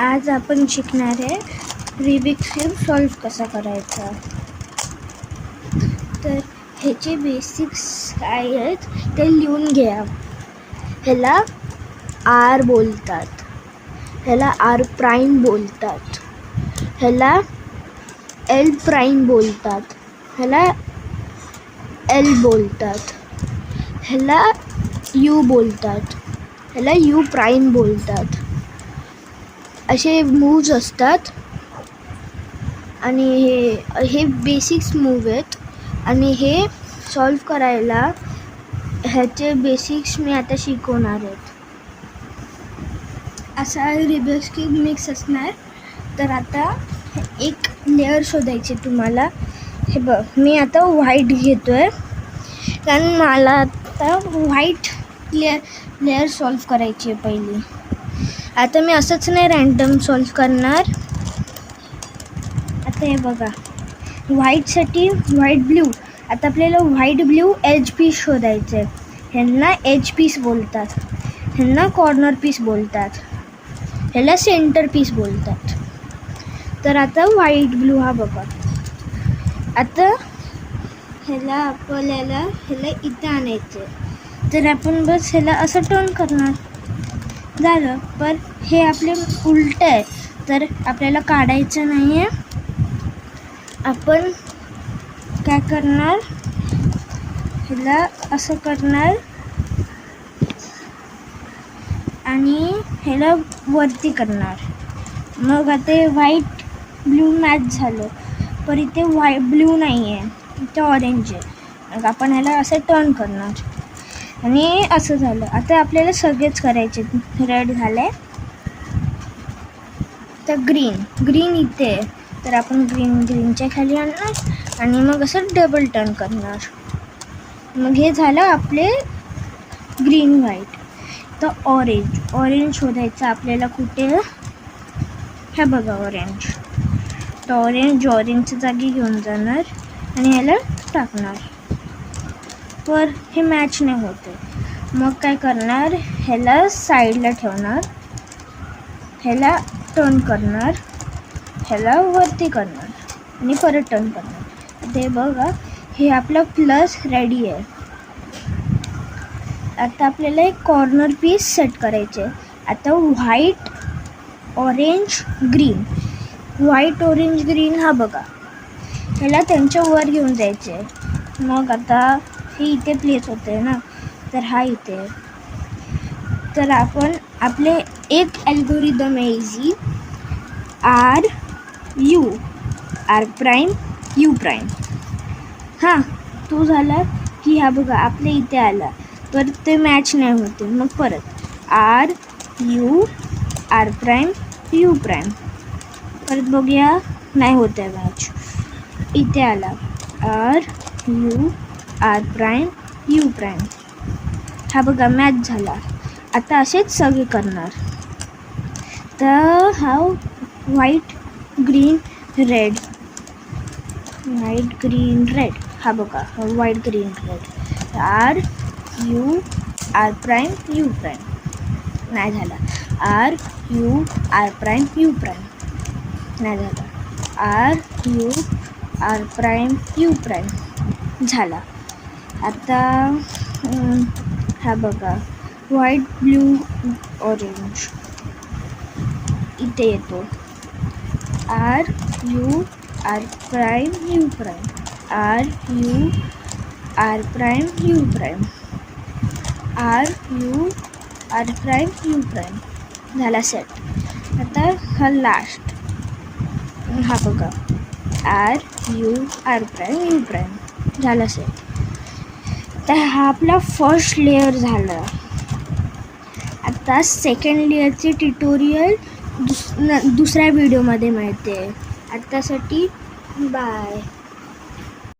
आज आपण शिकणार आहे रुबिक्स क्यूब सॉल्व कसा करायचा. तर ह्याचे बेसिक्स काय आहेत ते लिहून घ्या. ह्याला आर बोलतात, ह्याला आर प्राईम बोलतात, ह्याला एल प्राईम बोलतात, ह्याला एल बोलतात, ह्याला यू बोलतात, ह्याला यू प्राईम बोलतात. असे मूव्ज असतात आणि हे बेसिक्स मूव्ह आहेत. आणि हे सॉल्व करायला ह्याचे बेसिक्स मी आता शिकवणार आहेत. असा रुबिक्स क्यूब मिक्स असणार. तर आता एक लेअर शोधायची तुम्हाला. हे बघ, मी आता व्हाईट घेतो आहे कारण मला आता व्हाईट लेअर सॉल्व करायची आहे पहिली. आता मी असंच नाही रँडम सॉल्व करणार. आता हे बघा, व्हाईटसाठी व्हाईट ब्ल्यू. आता आपल्याला व्हाईट ब्ल्यू एज पीस शोधायचं आहे. ह्यांना एज पीस बोलतात, ह्यांना कॉर्नर पीस बोलतात, ह्याला सेंटर पीस बोलतात. तर आता व्हाईट ब्ल्यू हा बघा. आता ह्याला इथं आणायचं आहे. तर आपण बस ह्याला असं टर्न करणार. झालं. पण हे आपले उलट आहे तर आपल्याला काढायचं नाही आहे. आपण काय करणार, ह्याला असं करणार आणि ह्याला वरती करणार. मग आता व्हाईट ब्ल्यू मॅच झालं. पण इथे व्हाईट ब्ल्यू नाही आहे, इथे ऑरेंज आहे. मग आपण ह्याला असं टर्न करणार आणि असं झालं. आता आपल्याला सगळेच करायचे. रेड झाले तर ग्रीन इथे आहे. तर आपण ग्रीनच्या खाली आणणार आणि मग असं डबल टर्न करणार. मग हे झालं आपले ग्रीन व्हाईट. तर ऑरेंज शोधायचं आपल्याला कुठे. हे बघा ऑरेंज. तर ऑरेंजच्या जागी घेऊन जाणार आणि ह्याला टाकणार. पर हे मॅच नाही होते. मग काय करणार, ह्याला साईडला ठेवणार, ह्याला टर्न करणार, ह्याला वरती करणार आणि परत टर्न करणार. ते बघा, हे आपलं प्लस रेडी आहे. आता आपल्याला एक कॉर्नर पीस सेट करायचे. आता व्हाईट ऑरेंज ग्रीन हा बघा, ह्याला त्यांच्या वर घेऊन जायचे. मग आता हे इथे प्लेस होते ना, तर हा इथे. तर आपण आपले एक अल्गोरिदम आहे easy. R prime U prime. हां, तो झाला की हा बघा आपले इथे आला. तर ते मॅच नाही होते. मग परत आर प्राईम यू प्राईम. परत बघूया, नाही होते मॅच. इथे आला आर प्राईम यू प्राईम. हा बघा मॅच झाला. आता असेच सगळे करणार. तर हा व्हाईट ग्रीन रेड हा बघा, white green red. R prime U prime नाही झाला. आर प्राईम यू प्राईम नाही झाला. आर प्राईम यू प्राईम झाला. आता हा बघा, व्हाईट ब्ल्यू ऑरेंज इथे येतो. R prime U prime. R prime U prime. R prime U prime झाला सेट. आता हा लास्ट हा बघा, आर प्राईम यू प्राईम झाला सेट. तर हा आपला फर्स्ट लेअर झाला. आता सेकंड लेअरचे ट्युटोरियल दुसऱ्या व्हिडिओमध्ये मिळते. आत्तासाठी बाय.